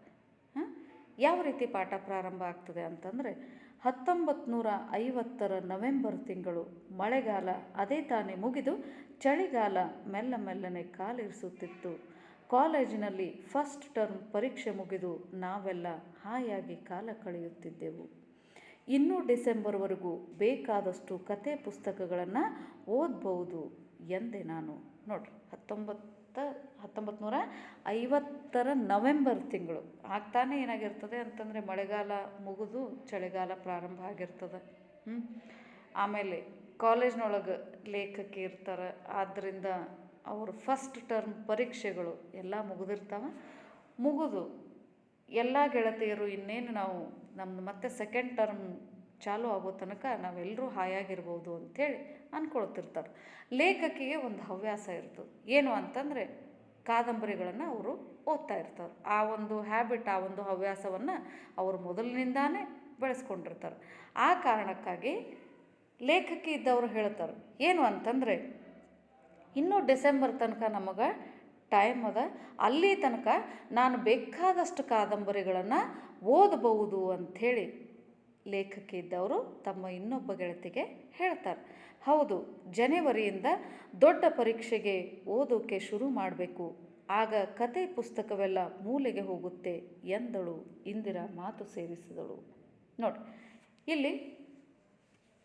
ಯಾವ ರೀತಿ ಪಾಠ ಪ್ರಾರಂಭ ಆಗ್ತದೆ ಅಂತಂದರೆ 1950 ನವೆಂಬರ್ ತಿಂಗಳು, ಮಳೆಗಾಲ ಅದೇ ತಾನೇ ಮುಗಿದು ಚಳಿಗಾಲ ಮೆಲ್ಲ ಮೆಲ್ಲನೆ ಕಾಲಿರಿಸುತ್ತಿತ್ತು. ಕಾಲೇಜಿನಲ್ಲಿ ಫಸ್ಟ್ ಟರ್ಮ್ ಪರೀಕ್ಷೆ ಮುಗಿದು ನಾವೆಲ್ಲ ಹಾಯಾಗಿ ಕಾಲ ಕಳೆಯುತ್ತಿದ್ದೆವು. ಇನ್ನೂ ಡಿಸೆಂಬರ್ವರೆಗೂ ಬೇಕಾದಷ್ಟು ಕತೆ ಪುಸ್ತಕಗಳನ್ನು ಓದ್ಬೋದು ಎಂದೆ ನಾನು. ನೋಡ್ರಿ, 1950 ನವೆಂಬರ್ ತಿಂಗಳು ಆಗ್ತಾನೆ ಏನಾಗಿರ್ತದೆ ಅಂತಂದರೆ ಮಳೆಗಾಲ ಮುಗಿದು ಚಳಿಗಾಲ ಪ್ರಾರಂಭ ಆಗಿರ್ತದೆ. ಆಮೇಲೆ ಕಾಲೇಜ್ನೊಳಗೆ ಲೇಖಕಿ ಇರ್ತಾರೆ. ಆದ್ದರಿಂದ ಅವರು ಫಸ್ಟ್ ಟರ್ಮ್ ಪರೀಕ್ಷೆಗಳು ಎಲ್ಲ ಮುಗಿದಿರ್ತಾವೆ. ಮುಗಿದು ಎಲ್ಲ ಗೆಳತಿಯರು ಇನ್ನೇನು ನಾವು ನಮ್ಮದು ಮತ್ತೆ ಸೆಕೆಂಡ್ ಟರ್ಮ್ ಚಾಲು ಆಗೋ ತನಕ ನಾವೆಲ್ಲರೂ ಹಾಯಾಗಿರ್ಬೋದು ಅಂಥೇಳಿ ಅಂದ್ಕೊಳ್ತಿರ್ತಾರೆ. ಲೇಖಕಿಗೆ ಒಂದು ಹವ್ಯಾಸ ಇರ್ತದೆ. ಏನು ಅಂತಂದರೆ ಕಾದಂಬರಿಗಳನ್ನು ಅವರು ಓದ್ತಾ ಇರ್ತಾರೆ. ಆ ಒಂದು ಹ್ಯಾಬಿಟ್, ಆ ಒಂದು ಹವ್ಯಾಸವನ್ನು ಅವರು ಮೊದಲಿನಿಂದಾನೇ ಬೆಳೆಸ್ಕೊಂಡಿರ್ತಾರೆ. ಆ ಕಾರಣಕ್ಕಾಗಿ ಲೇಖಕಿ ಇದ್ದವರು ಹೇಳ್ತಾರೆ ಏನು ಅಂತಂದರೆ, ಇನ್ನೂ ಡಿಸೆಂಬರ್ ತನಕ ನಮಗೆ ಟೈಮ್ ಅದ, ಅಲ್ಲಿ ತನಕ ನಾನು ಬೇಕಾದಷ್ಟು ಕಾದಂಬರಿಗಳನ್ನು ಓದಬಹುದು ಅಂಥೇಳಿ ಲೇಖಕಿ ಇದ್ದವರು ತಮ್ಮ ಇನ್ನೊಬ್ಬ ಗೆಳತಿಗೆ ಹೇಳ್ತಾರೆ. ಹೌದು, ಜನವರಿಯಿಂದ ದೊಡ್ಡ ಪರೀಕ್ಷೆಗೆ ಓದೋಕ್ಕೆ ಶುರು ಮಾಡಬೇಕು, ಆಗ ಕತೆ ಪುಸ್ತಕವೆಲ್ಲ ಮೂಲೆಗೆ ಹೋಗುತ್ತೆ ಎಂದಳು ಇಂದಿರಾ ಮಾತು ಸೇರಿಸಿದಳು. ನೋಡಿ, ಇಲ್ಲಿ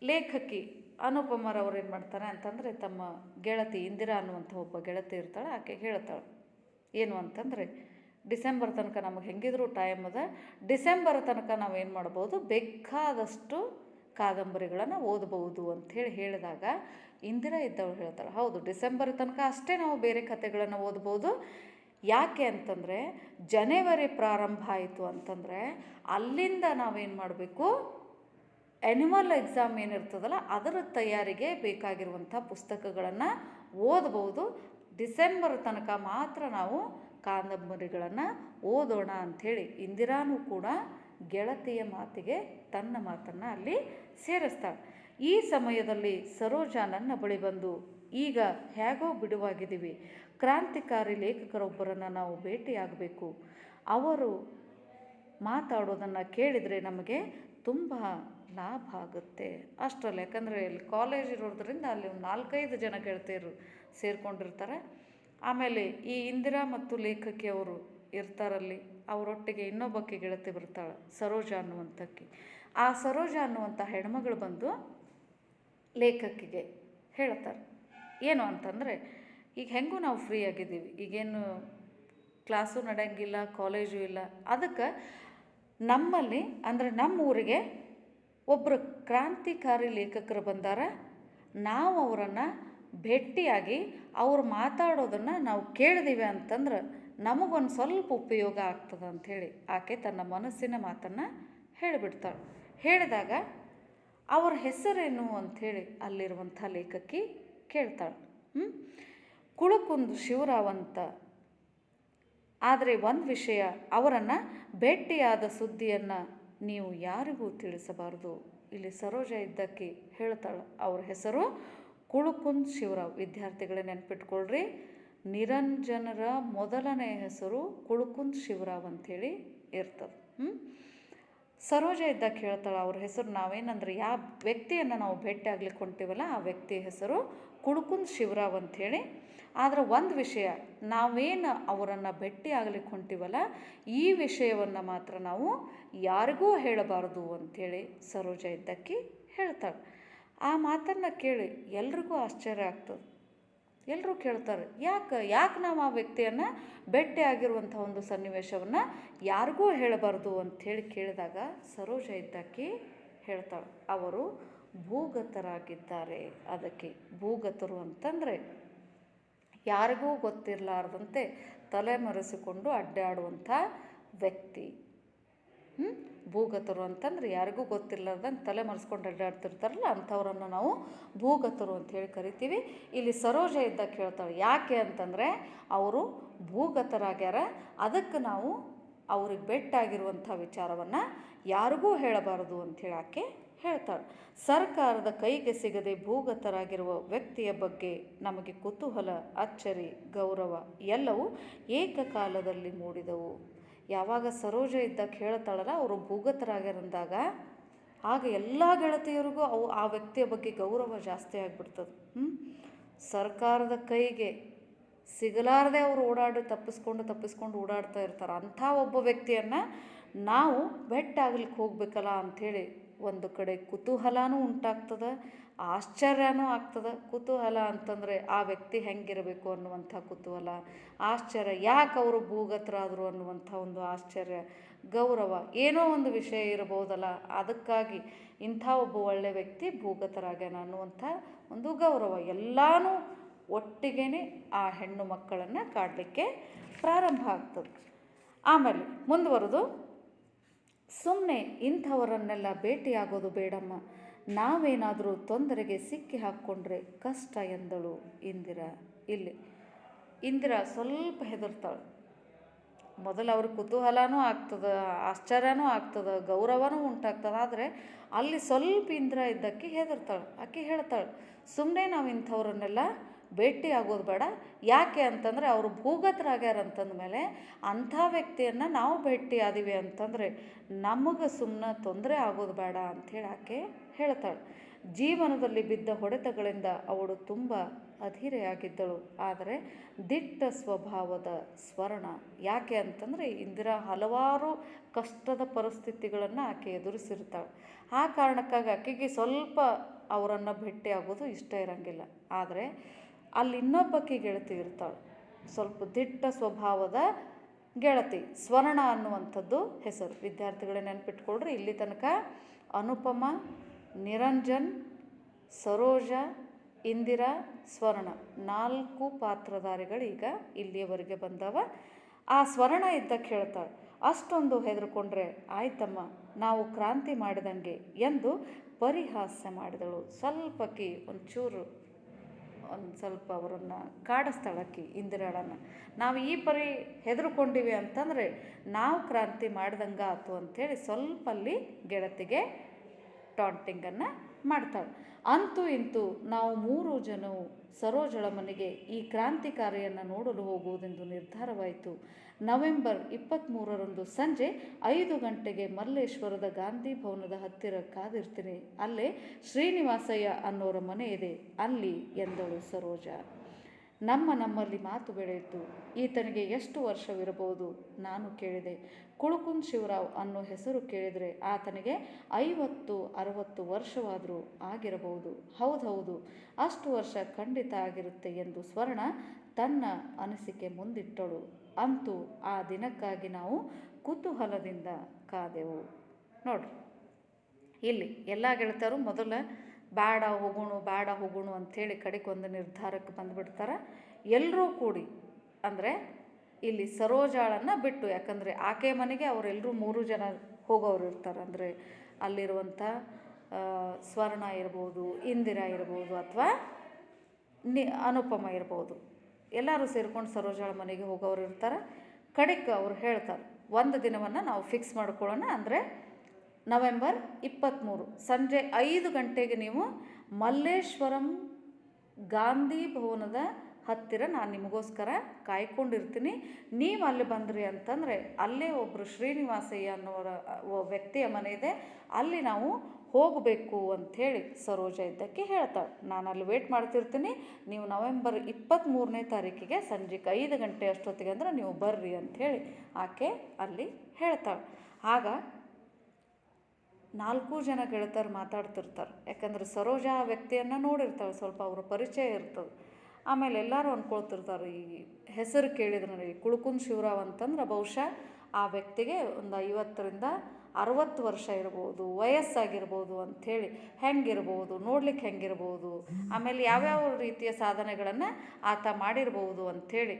ಲೇಖಕಿ ಅನುಪಮರವ್ರು ಏನು ಮಾಡ್ತಾರೆ ಅಂತಂದರೆ ತಮ್ಮ ಗೆಳತಿ ಇಂದಿರಾ ಅನ್ನುವಂಥ ಒಬ್ಬ ಗೆಳತಿ ಇರ್ತಾಳೆ, ಆಕೆ ಹೇಳ್ತಾಳೆ ಏನು ಅಂತಂದರೆ, ಡಿಸೆಂಬರ್ ತನಕ ನಮಗೆ ಹೆಂಗಿದ್ರು ಟೈಮ್ ಅದ, ಡಿಸೆಂಬರ್ ತನಕ ನಾವೇನು ಮಾಡ್ಬೋದು, ಬೇಕಾದಷ್ಟು ಕಾದಂಬರಿಗಳನ್ನು ಓದಬಹುದು ಅಂಥೇಳಿ ಹೇಳಿದಾಗ ಇಂದಿರಾ ಇದ್ದವಳು ಹೇಳ್ತಾಳೆ, ಹೌದು ಡಿಸೆಂಬರ್ ತನಕ ಅಷ್ಟೇ ನಾವು ಬೇರೆ ಕಥೆಗಳನ್ನು ಓದ್ಬೋದು. ಯಾಕೆ ಅಂತಂದರೆ ಜನವರಿ ಪ್ರಾರಂಭ ಆಯಿತು ಅಂತಂದರೆ ಅಲ್ಲಿಂದ ನಾವೇನು ಮಾಡಬೇಕು, ಆ್ಯನ್ಯುವಲ್ ಎಕ್ಸಾಮ್ ಏನಿರ್ತದಲ್ಲ ಅದರ ತಯಾರಿಗೆ ಬೇಕಾಗಿರುವಂಥ ಪುಸ್ತಕಗಳನ್ನು ಓದ್ಬೋದು. ಡಿಸೆಂಬರ್ ತನಕ ಮಾತ್ರ ನಾವು ಕಾದಂಬರಿಗಳನ್ನು ಓದೋಣ ಅಂಥೇಳಿ ಇಂದಿರಾನೂ ಕೂಡ ಗೆಳತಿಯ ಮಾತಿಗೆ ತನ್ನ ಮಾತನ್ನು ಅಲ್ಲಿ ಸೇರಿಸ್ತಾಳೆ. ಈ ಸಮಯದಲ್ಲಿ ಸರೋಜಾ ನನ್ನ ಬಳಿ ಬಂದು, ಈಗ ಹೇಗೋ ಬಿಡುವಾಗಿದ್ದೀವಿ, ಕ್ರಾಂತಿಕಾರಿ ಲೇಖಕರೊಬ್ಬರನ್ನು ನಾವು ಭೇಟಿಯಾಗಬೇಕು, ಅವರು ಮಾತಾಡೋದನ್ನು ಕೇಳಿದರೆ ನಮಗೆ ತುಂಬ ಲಾಭ ಆಗುತ್ತೆ. ಅಷ್ಟರಲ್ಲಿ ಯಾಕಂದರೆ ಇಲ್ಲಿ ಕಾಲೇಜ್ ಇರೋದ್ರಿಂದ ಅಲ್ಲಿ ಒಂದು 4-5 ಜನ ಗೆಳತಿಯರು ಸೇರಿಕೊಂಡಿರ್ತಾರೆ. ಆಮೇಲೆ ಈ ಇಂದಿರಾ ಮತ್ತು ಲೇಖಕಿಯವರು ಇರ್ತಾರಲ್ಲಿ, ಅವರೊಟ್ಟಿಗೆ ಇನ್ನೊಬ್ಬಕ್ಕೆ ಗೆಳತಿ ಬರ್ತಾಳೆ, ಸರೋಜಾ ಅನ್ನುವಂಥಕ್ಕೆ. ಆ ಸರೋಜಾ ಅನ್ನುವಂಥ ಹೆಣ್ಮಗಳು ಬಂದು ಲೇಖಕಿಗೆ ಹೇಳ್ತಾರೆ, ಏನು ಅಂತಂದರೆ, ಈಗ ಹೆಂಗೂ ನಾವು ಫ್ರೀ ಆಗಿದ್ದೀವಿ, ಈಗೇನು ಕ್ಲಾಸು ನಡೆಯಂಗಿಲ್ಲ, ಕಾಲೇಜು ಇಲ್ಲ, ಅದಕ್ಕೆ ನಮ್ಮಲ್ಲಿ ಅಂದರೆ ನಮ್ಮ ಊರಿಗೆ ಒಬ್ಬರು ಕ್ರಾಂತಿಕಾರಿ ಲೇಖಕರು ಬಂದಾರ, ನಾವು ಅವರನ್ನು ಭೇಟಿಯಾಗಿ ಅವ್ರು ಮಾತಾಡೋದನ್ನು ನಾವು ಕೇಳಿದೀವಿ ಅಂತಂದ್ರೆ ನಮಗೊಂದು ಸ್ವಲ್ಪ ಉಪಯೋಗ ಆಗ್ತದೆ ಅಂಥೇಳಿ ಆಕೆ ತನ್ನ ಮನಸ್ಸಿನ ಮಾತನ್ನು ಹೇಳಿಬಿಡ್ತಾಳೆ. ಹೇಳಿದಾಗ ಅವ್ರ ಹೆಸರೇನು ಅಂಥೇಳಿ ಅಲ್ಲಿರುವಂಥ ಲೇಖಕಿ ಕೇಳ್ತಾಳೆ. ಕುಳುಕುಂದು ಶಿವರಾವ್ ಅಂತ. ಆದರೆ ಒಂದು ವಿಷಯ, ಅವರನ್ನು ಭೇಟಿಯಾದ ಸುದ್ದಿಯನ್ನು ನೀವು ಯಾರಿಗೂ ತಿಳಿಸಬಾರ್ದು. ಇಲ್ಲಿ ಸರೋಜಾ ಇದ್ದಕ್ಕೆ ಹೇಳ್ತಾಳೆ, ಅವ್ರ ಹೆಸರು ಕುಳುಕುಂದ್ ಶಿವರಾವ್. ವಿದ್ಯಾರ್ಥಿಗಳೇ ನೆನ್ಪಿಟ್ಕೊಳ್ರಿ, ನಿರಂಜನರ ಮೊದಲನೇ ಹೆಸರು ಕುಳುಕುಂದ್ ಶಿವರಾವ್ ಅಂಥೇಳಿ ಇರ್ತದೆ. ಸರೋಜಾ ಇದ್ದಕ್ಕೆ ಹೇಳ್ತಾಳೆ, ಅವ್ರ ಹೆಸರು ನಾವೇನಂದ್ರೆ ಯಾವ ವ್ಯಕ್ತಿಯನ್ನು ನಾವು ಭೇಟಿ ಆಗ್ಲಿಕ್ಕೆ ಹೊಂಟಿವಲ್ಲ ಆ ವ್ಯಕ್ತಿಯ ಹೆಸರು ಕುಳುಕುಂದ್ ಶಿವರಾವ್ ಅಂಥೇಳಿ. ಆದರೆ ಒಂದು ವಿಷಯ, ನಾವೇನು ಅವರನ್ನು ಭೇಟಿ ಆಗ್ಲಿಕ್ಕೆ ಹೊಂಟಿವಲ್ಲ ಈ ವಿಷಯವನ್ನು ಮಾತ್ರ ನಾವು ಯಾರಿಗೂ ಹೇಳಬಾರ್ದು ಅಂಥೇಳಿ ಸರೋಜಾ ಇದ್ದಕ್ಕೆ ಹೇಳ್ತಾಳೆ. ಆ ಮಾತನ್ನು ಕೇಳಿ ಎಲ್ರಿಗೂ ಆಶ್ಚರ್ಯ ಆಗ್ತದೆ. ಎಲ್ಲರೂ ಕೇಳ್ತಾರೆ, ಯಾಕೆ ನಾವು ಆ ವ್ಯಕ್ತಿಯನ್ನು ಭೇಟಿ ಆಗಿರುವಂಥ ಒಂದು ಸನ್ನಿವೇಶವನ್ನು ಯಾರಿಗೂ ಹೇಳಬಾರ್ದು ಅಂಥೇಳಿ ಕೇಳಿದಾಗ ಸರೋಜಾ ಇದ್ದಕ್ಕೆ ಹೇಳ್ತಾಳೆ, ಅವರು ಭೂಗತರಾಗಿದ್ದಾರೆ. ಅದಕ್ಕೆ ಭೂಗತರು ಅಂತಂದರೆ ಯಾರಿಗೂ ಗೊತ್ತಿರಲಾರ್ದಂತೆ ತಲೆಮರೆಸಿಕೊಂಡು ಅಡ್ಡಾಡುವಂಥ ವ್ಯಕ್ತಿ. ಭೂಗತರು ಅಂತಂದರೆ ಯಾರಿಗೂ ಗೊತ್ತಿರಲಾರ್ದಂಗೆ ತಲೆ ಮರೆಸ್ಕೊಂಡು ಅಡ್ಡಾಡ್ತಿರ್ತಾರಲ್ಲ ಅಂಥವ್ರನ್ನು ನಾವು ಭೂಗತರು ಅಂಥೇಳಿ ಕರಿತೀವಿ. ಇಲ್ಲಿ ಸರೋಜಾ ಇದ್ದಕ್ಕೆ ಹೇಳ್ತಾಳೆ, ಯಾಕೆ ಅಂತಂದರೆ ಅವರು ಭೂಗತರಾಗ್ಯಾರ, ಅದಕ್ಕೆ ನಾವು ಅವ್ರಿಗೆ ಬೆಟ್ಟಾಗಿರುವಂಥ ವಿಚಾರವನ್ನು ಯಾರಿಗೂ ಹೇಳಬಾರದು ಅಂಥೇಳಿ ಆಕೆ ಹೇಳ್ತಾಳೆ. ಸರ್ಕಾರದ ಕೈಗೆ ಸಿಗದೆ ಭೂಗತರಾಗಿರುವ ವ್ಯಕ್ತಿಯ ಬಗ್ಗೆ ನಮಗೆ ಕುತೂಹಲ, ಅಚ್ಚರಿ, ಗೌರವ ಎಲ್ಲವೂ ಏಕಕಾಲದಲ್ಲಿ ಮೂಡಿದವು. ಯಾವಾಗ ಸರೋಜಾ ಇದ್ದಕ್ಕೆ ಹೇಳ್ತಾಳಲ್ಲ ಅವರು ಭೂಗತರಾಗ್ಯಾರಂದಾಗ ಆಗ ಎಲ್ಲ ಗೆಳತಿಯರಿಗೂ ಆ ವ್ಯಕ್ತಿಯ ಬಗ್ಗೆ ಗೌರವ ಜಾಸ್ತಿ ಆಗಿಬಿಡ್ತದೆ. ಸರ್ಕಾರದ ಕೈಗೆ ಸಿಗಲಾರದೆ ಅವರು ತಪ್ಪಿಸ್ಕೊಂಡು ಓಡಾಡ್ತಾ ಇರ್ತಾರೆ. ಅಂಥ ಒಬ್ಬ ವ್ಯಕ್ತಿಯನ್ನು ನಾವು ಭೇಟಿಯಾಗ್ಲಿಕ್ಕೆ ಹೋಗ್ಬೇಕಲ್ಲ ಅಂಥೇಳಿ ಒಂದು ಕಡೆ ಕುತೂಹಲನೂ ಉಂಟಾಗ್ತದೆ, ಆಶ್ಚರ್ಯನೂ ಆಗ್ತದೆ. ಕುತೂಹಲ ಅಂತಂದರೆ ಆ ವ್ಯಕ್ತಿ ಹೆಂಗಿರಬೇಕು ಅನ್ನುವಂಥ ಕುತೂಹಲ, ಆಶ್ಚರ್ಯ ಯಾಕೆ ಅವರು ಭೂಗತರಾದರು ಅನ್ನುವಂಥ ಒಂದು ಆಶ್ಚರ್ಯ, ಗೌರವ ಏನೋ ಒಂದು ವಿಷಯ ಇರಬಹುದಲ್ಲ ಅದಕ್ಕಾಗಿ ಇಂಥ ಒಬ್ಬ ಒಳ್ಳೆಯ ವ್ಯಕ್ತಿ ಭೂಗತರಾಗ್ಯಾನ ಅನ್ನುವಂಥ ಒಂದು ಗೌರವ ಎಲ್ಲನೂ ಒಟ್ಟಿಗೆ ಆ ಹೆಣ್ಣು ಮಕ್ಕಳನ್ನು ಕಾಡಲಿಕ್ಕೆ ಪ್ರಾರಂಭ ಆಗ್ತದೆ. ಆಮೇಲೆ ಮುಂದುವರೆದು, ಸುಮ್ಮನೆ ಇಂಥವರನ್ನೆಲ್ಲ ಭೇಟಿಯಾಗೋದು ಬೇಡಮ್ಮ, ನಾವೇನಾದರೂ ತೊಂದರೆಗೆ ಸಿಕ್ಕಿ ಹಾಕ್ಕೊಂಡ್ರೆ ಕಷ್ಟ ಎಂದಳು ಇಂದಿರಾ. ಇಲ್ಲಿ ಇಂದಿರಾ ಸ್ವಲ್ಪ ಹೆದರ್ತಾಳೆ. ಮೊದಲು ಅವ್ರಿಗೆ ಕುತೂಹಲನೂ ಆಗ್ತದೆ, ಆಶ್ಚರ್ಯನೂ ಆಗ್ತದೆ, ಗೌರವನೂ ಉಂಟಾಗ್ತದೆ. ಆದರೆ ಅಲ್ಲಿ ಸ್ವಲ್ಪ ಇಂದಿರಾ ಇದ್ದಕ್ಕೆ ಹೆದರ್ತಾಳೆ. ಆಕೆ ಹೇಳ್ತಾಳೆ, ಸುಮ್ಮನೆ ನಾವು ಇಂಥವ್ರನ್ನೆಲ್ಲ ಭೇಟಿ ಆಗೋದು ಬೇಡ. ಯಾಕೆ ಅಂತಂದರೆ ಅವರು ಭೂಗತರಾಗ್ಯಾರ ಅಂತಂದಮೇಲೆ ಅಂಥ ವ್ಯಕ್ತಿಯನ್ನು ನಾವು ಭೇಟಿ ಆದೀವಿ ಅಂತಂದರೆ ನಮಗೆ ಸುಮ್ಮನೆ ತೊಂದರೆ ಆಗೋದು ಬೇಡ ಅಂಥೇಳಿ ಆಕೆ ಹೇಳ್ತಾಳೆ. ಜೀವನದಲ್ಲಿ ಬಿದ್ದ ಹೊಡೆತಗಳಿಂದ ಅವಳು ತುಂಬ ಅಧೀರೆಯಾಗಿದ್ದಳು, ಆದರೆ ದಿಟ್ಟ ಸ್ವಭಾವದ ಸ್ವರ್ಣ. ಯಾಕೆ ಅಂತಂದರೆ ಇಂದಿರಾ ಹಲವಾರು ಕಷ್ಟದ ಪರಿಸ್ಥಿತಿಗಳನ್ನು ಆಕೆ ಎದುರಿಸಿರ್ತಾಳೆ. ಆ ಕಾರಣಕ್ಕಾಗಿ ಆಕೆಗೆ ಸ್ವಲ್ಪ ಅವರನ್ನು ಭೇಟಿ ಆಗೋದು ಇಷ್ಟ ಇರೋಂಗಿಲ್ಲ. ಆದರೆ ಅಲ್ಲಿ ಇನ್ನೊಬ್ಬಕ್ಕೆ ಗೆಳತಿ ಇರ್ತಾಳೆ, ಸ್ವಲ್ಪ ದಿಟ್ಟ ಸ್ವಭಾವದ ಗೆಳತಿ ಸ್ವರ್ಣ ಅನ್ನುವಂಥದ್ದು ಹೆಸರು. ವಿದ್ಯಾರ್ಥಿಗಳೇ ನೆನಪಿಟ್ಕೊಳ್ರಿ, ಇಲ್ಲಿ ತನಕ ಅನುಪಮ, ನಿರಂಜನ್, ಸರೋಜ, ಇಂದಿರಾ, ಸ್ವರ್ಣ 4 ಪಾತ್ರಧಾರಿಗಳು ಈಗ ಇಲ್ಲಿಯವರೆಗೆ ಬಂದವ. ಆ ಸ್ವರ್ಣ ಇದ್ದಕ್ಕೆ ಹೇಳ್ತಾಳೆ, ಅಷ್ಟೊಂದು ಹೆದರ್ಕೊಂಡ್ರೆ ಆಯ್ತಮ್ಮ, ನಾವು ಕ್ರಾಂತಿ ಮಾಡಿದಂಗೆ ಎಂದು ಪರಿಹಾಸ್ಯ ಮಾಡಿದಳು. ಸ್ವಲ್ಪಕ್ಕೆ ಒಂದು ಸ್ವಲ್ಪ ಅವರನ್ನು ಕಾಡಿಸ್ತಾಳಕ್ಕಿ ಇಂದಿರಾಳನ್ನು. ನಾವು ಈ ಪರಿ ಹೆದರ್ಕೊಂಡಿವಿ ಅಂತಂದರೆ ನಾವು ಕ್ರಾಂತಿ ಮಾಡ್ದಂಗೆ ಆಯ್ತು ಅಂಥೇಳಿ ಸ್ವಲ್ಪ ಅಲ್ಲಿ ಗೆಳತಿಗೆ ಟಾಂಟಿಂಗನ್ನು ಮಾಡ್ತಾಳೆ. ಅಂತೂ ಇಂತೂ ನಾವು 3 ಜನವು ಸರೋಜಳ ಮನೆಗೆ ಈ ಕ್ರಾಂತಿಕಾರಿಯನ್ನು ನೋಡಲು ಹೋಗುವುದೆಂದು ನಿರ್ಧಾರವಾಯಿತು. ನವೆಂಬರ್ 23ರಂದು ಸಂಜೆ 5 ಗಂಟೆಗೆ ಮಲ್ಲೇಶ್ವರದ ಗಾಂಧಿ ಭವನದ ಹತ್ತಿರ ಕಾದಿರ್ತೀನಿ. ಅಲ್ಲೇ ಶ್ರೀನಿವಾಸಯ್ಯ ಅನ್ನೋರ ಮನೆ ಇದೆ, ಅಲ್ಲಿ ಎಂದಳು ಸರೋಜ. ನಮ್ಮಲ್ಲಿ ಮಾತು ಬೆಳೆಯಿತು. ಈತನಿಗೆ ಎಷ್ಟು ವರ್ಷವಿರಬಹುದು? ನಾನು ಕೇಳಿದೆ. ಕುಳುಕುಂದ್ ಶಿವರಾವ್ ಅನ್ನೋ ಹೆಸರು ಕೇಳಿದರೆ ಆತನಿಗೆ 50-60 ವರ್ಷವಾದರೂ ಆಗಿರಬಹುದು. ಹೌದು, ಅಷ್ಟು ವರ್ಷ ಖಂಡಿತ ಆಗಿರುತ್ತೆ ಎಂದು ಸ್ವರ್ಣ ತನ್ನ ಅನಿಸಿಕೆ ಮುಂದಿಟ್ಟಳು. ಅಂತೂ ಆ ದಿನಕ್ಕಾಗಿ ನಾವು ಕುತೂಹಲದಿಂದ ಕಾದೆವು. ನೋಡ್ರಿ, ಇಲ್ಲಿ ಎಲ್ಲ ಗೆಳತಿಯರು ಮೊದಲ ಬೇಡ ಹೋಗೋಣ ಅಂಥೇಳಿ ಕಡೆಗೊಂದು ನಿರ್ಧಾರಕ್ಕೆ ಬಂದುಬಿಡ್ತಾರೆ. ಎಲ್ಲರೂ ಕೂಡಿ, ಅಂದರೆ ಇಲ್ಲಿ ಸರೋಜಾಳನ್ನು ಬಿಟ್ಟು, ಯಾಕಂದರೆ ಆಕೆ ಮನೆಗೆ ಅವರೆಲ್ಲರೂ 3 ಜನ ಹೋಗೋರು ಇರ್ತಾರೆ. ಅಂದರೆ ಅಲ್ಲಿರುವಂಥ ಸ್ವರ್ಣ ಇರ್ಬೋದು, ಇಂದಿರಾ ಇರ್ಬೋದು, ಅಥವಾ ಅನುಪಮ ಇರ್ಬೋದು, ಎಲ್ಲರೂ ಸೇರ್ಕೊಂಡು ಸರೋಜಾಳ ಮನೆಗೆ ಹೋಗೋರು ಇರ್ತಾರೆ. ಕಡೆಗೆ ಅವ್ರು ಹೇಳ್ತಾರೆ, ಒಂದು ದಿನವನ್ನು ನಾವು ಫಿಕ್ಸ್ ಮಾಡ್ಕೊಳ್ಳೋಣ, ಅಂದರೆ ನವೆಂಬರ್ 23 ಸಂಜೆ 5 ಗಂಟೆಗೆ ನೀವು ಮಲ್ಲೇಶ್ವರಂ ಗಾಂಧಿ ಭವನದ ಹತ್ತಿರ ನಾನು ನಿಮಗೋಸ್ಕರ ಕಾಯ್ಕೊಂಡಿರ್ತೀನಿ. ನೀವು ಅಲ್ಲಿ ಬಂದ್ರಿ ಅಂತಂದರೆ ಅಲ್ಲೇ ಒಬ್ಬರು ಶ್ರೀನಿವಾಸಯ್ಯ ಅನ್ನೋರ ವ್ಯಕ್ತಿಯ ಮನೆ ಇದೆ, ಅಲ್ಲಿ ನಾವು ಹೋಗಬೇಕು ಅಂಥೇಳಿ ಸರೋಜ ಇದ್ದಕ್ಕೆ ಹೇಳ್ತಾಳೆ. ನಾನು ಅಲ್ಲಿ ವೇಟ್ ಮಾಡ್ತಿರ್ತೀನಿ, ನೀವು ನವೆಂಬರ್ 23ನೇ ತಾರೀಕಿಗೆ ಸಂಜೆಗೆ 5 ಗಂಟೆ ಅಷ್ಟೊತ್ತಿಗೆ ಅಂದ್ರೆ ನೀವು ಬರ್ರಿ ಅಂಥೇಳಿ ಆಕೆ ಅಲ್ಲಿ ಹೇಳ್ತಾಳೆ. ಆಗ 4 ಜನ ಗೆಳತರು ಮಾತಾಡ್ತಿರ್ತಾರೆ. ಯಾಕಂದರೆ ಸರೋಜ ಆ ವ್ಯಕ್ತಿಯನ್ನು ನೋಡಿರ್ತಾಳೆ, ಸ್ವಲ್ಪ ಅವರ ಪರಿಚಯ ಇರ್ತದೆ. ಆಮೇಲೆ ಎಲ್ಲರೂ ಅಂದ್ಕೊಳ್ತಿರ್ತಾರೆ, ಈ ಹೆಸರು ಕೇಳಿದ್ರೆ ಈ ಕುಳುಕುಂದ್ ಶಿವರಾವ್ ಅಂತಂದ್ರೆ ಬಹುಶಃ ಆ ವ್ಯಕ್ತಿಗೆ ಒಂದು 50-60 ವರ್ಷ ಇರ್ಬೋದು, ವಯಸ್ಸಾಗಿರ್ಬೋದು ಅಂಥೇಳಿ, ಹೆಂಗಿರ್ಬೋದು ನೋಡ್ಲಿಕ್ಕೆ ಹೆಂಗಿರ್ಬೋದು, ಆಮೇಲೆ ಯಾವ್ಯಾವ ರೀತಿಯ ಸಾಧನೆಗಳನ್ನು ಆತ ಮಾಡಿರ್ಬೋದು ಅಂಥೇಳಿ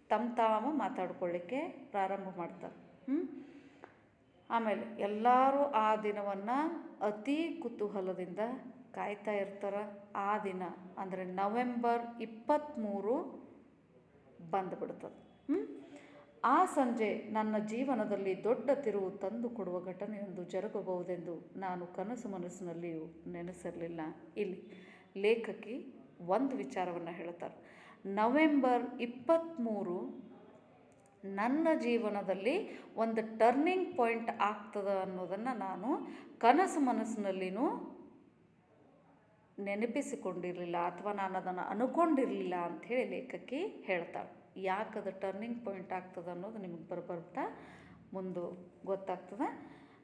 ತಾವು ಮಾತಾಡ್ಕೊಳ್ಳಿಕ್ಕೆ ಪ್ರಾರಂಭ ಮಾಡ್ತಾರೆ. ಆಮೇಲೆ ಎಲ್ಲರೂ ಆ ದಿನವನ್ನು ಅತಿ ಕುತೂಹಲದಿಂದ ಕಾಯ್ತಾ ಇರ್ತಾರೆ. ಆ ದಿನ ಅಂದರೆ ನವೆಂಬರ್ 23 ಬಂದುಬಿಡ್ತದೆ. ಆ ಸಂಜೆ ನನ್ನ ಜೀವನದಲ್ಲಿ ದೊಡ್ಡ ತಿರುವು ತಂದು ಕೊಡುವ ಘಟನೆಯೊಂದು ಜರುಗಬಹುದೆಂದು ನಾನು ಕನಸು ಮನಸ್ಸಿನಲ್ಲಿಯೂ ನೆನೆಸಿರಲಿಲ್ಲ. ಇಲ್ಲಿ ಲೇಖಕಿ ಒಂದು ವಿಚಾರವನ್ನು ಹೇಳ್ತಾರೆ, ನವೆಂಬರ್ 23 ನನ್ನ ಜೀವನದಲ್ಲಿ ಒಂದು ಟರ್ನಿಂಗ್ ಪಾಯಿಂಟ್ ಆಗ್ತದೆ ಅನ್ನೋದನ್ನು ನಾನು ಕನಸು ಮನಸ್ಸಿನಲ್ಲಿನೂ ನೆನಪಿಸಿಕೊಂಡಿರಲಿಲ್ಲ, ಅಥವಾ ನಾನು ಅದನ್ನು ಅನ್ಕೊಂಡಿರಲಿಲ್ಲ ಅಂಥೇಳಿ ಲೇಖಕಿ ಹೇಳ್ತಾಳೆ. ಯಾಕದು ಟರ್ನಿಂಗ್ ಪಾಯಿಂಟ್ ಆಗ್ತದೆ ಅನ್ನೋದು ನಿಮಗೆ ಬರ್ತಾ ಮುಂದೆ ಗೊತ್ತಾಗ್ತದೆ.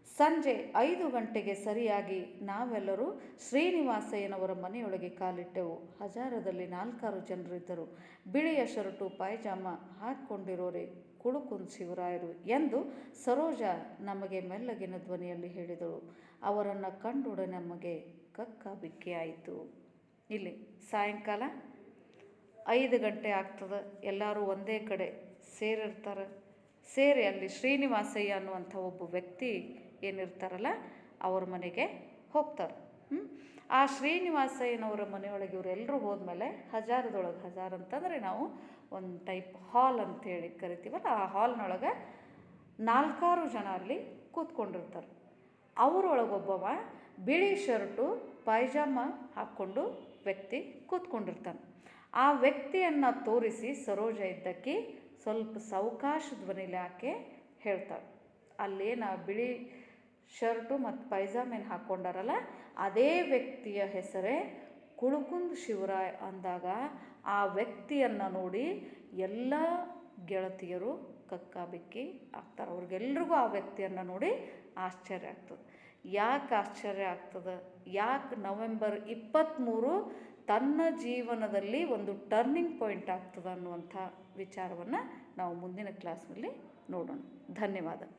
ಸಂಜೆ 5 ಗಂಟೆಗೆ ಸರಿಯಾಗಿ ನಾವೆಲ್ಲರೂ ಶ್ರೀನಿವಾಸಯ್ಯನವರ ಮನೆಯೊಳಗೆ ಕಾಲಿಟ್ಟೆವು. ಹಜಾರದಲ್ಲಿ 4-6 ಜನರಿದ್ದರು. ಬಿಳಿಯ ಶರ್ಟು ಪಾಯ್ಜಾಮ ಹಾಕ್ಕೊಂಡಿರೋರೆ ಕುಳುಕುಂದ್ ಶಿವರಾಯರು ಎಂದು ಸರೋಜ ನಮಗೆ ಮೆಲ್ಲಗಿನ ಧ್ವನಿಯಲ್ಲಿ ಹೇಳಿದಳು. ಅವರನ್ನು ಕಂಡೊಡನೆ ನಮಗೆ ಕಕ್ಕ ಬಿಕ್ಕಿ ಆಯಿತು. ಇಲ್ಲಿ ಸಾಯಂಕಾಲ 5 ಗಂಟೆ ಆಗ್ತದೆ. ಎಲ್ಲರೂ ಒಂದೇ ಕಡೆ ಸೇರಿರ್ತಾರೆ. ಸೇರಿ ಅಲ್ಲಿ ಶ್ರೀನಿವಾಸಯ್ಯ ಅನ್ನುವಂಥ ಒಬ್ಬ ವ್ಯಕ್ತಿ ಏನಿರ್ತಾರಲ್ಲ ಅವ್ರ ಮನೆಗೆ ಹೋಗ್ತಾರೆ. ಆ ಶ್ರೀನಿವಾಸಯ್ಯನವರ ಮನೆಯೊಳಗೆ ಇವರೆಲ್ಲರೂ ಹೋದ್ಮೇಲೆ ಹಜಾರದೊಳಗೆ, ಹಜಾರ್ ಅಂತಂದರೆ ನಾವು ಒಂದು ಟೈಪ್ ಹಾಲ್ ಅಂಥೇಳಿ ಕರಿತೀವಲ್ಲ, ಆ ಹಾಲ್ನೊಳಗೆ 4-6 ಜನ ಅಲ್ಲಿ ಕೂತ್ಕೊಂಡಿರ್ತಾರೆ. ಅವರೊಳಗೊಬ್ಬವ ಬಿಳಿ ಶರ್ಟು ಪಾಯ್ಜಾಮ ಹಾಕ್ಕೊಂಡು ವ್ಯಕ್ತಿ ಕೂತ್ಕೊಂಡಿರ್ತಾನೆ. ಆ ವ್ಯಕ್ತಿಯನ್ನು ತೋರಿಸಿ ಸರೋಜ ಇದ್ದಕ್ಕೆ ಸ್ವಲ್ಪ ಸಾವಕಾಶ ಧ್ವನಿಲಿ ಆಕೆ ಹೇಳ್ತಾಳೆ, ಅಲ್ಲೇನು ಬಿಳಿ ಶರ್ಟು ಮತ್ತು ಪೈಜಾಮೇನು ಹಾಕ್ಕೊಂಡಾರಲ್ಲ ಅದೇ ವ್ಯಕ್ತಿಯ ಹೆಸರೇ ಕುಳುಕುಂದ್ ಶಿವರಾಯ್ ಅಂದಾಗ ಆ ವ್ಯಕ್ತಿಯನ್ನು ನೋಡಿ ಎಲ್ಲ ಗೆಳತಿಯರು ಕಕ್ಕಾಬಿಕ್ಕಿ ಆಗ್ತಾರೆ. ಅವ್ರಿಗೆಲ್ರಿಗೂ ಆ ವ್ಯಕ್ತಿಯನ್ನು ನೋಡಿ ಆಶ್ಚರ್ಯ ಆಗ್ತದೆ. ಯಾಕೆ ಆಶ್ಚರ್ಯ ಆಗ್ತದೆ? ಯಾಕೆ ನವೆಂಬರ್ 23 ತನ್ನ ಜೀವನದಲ್ಲಿ ಒಂದು ಟರ್ನಿಂಗ್ ಪಾಯಿಂಟ್ ಆಗ್ತದೆ ಅನ್ನುವಂಥ ವಿಚಾರವನ್ನು ನಾವು ಮುಂದಿನ ಕ್ಲಾಸ್ನಲ್ಲಿ ನೋಡೋಣ. ಧನ್ಯವಾದ.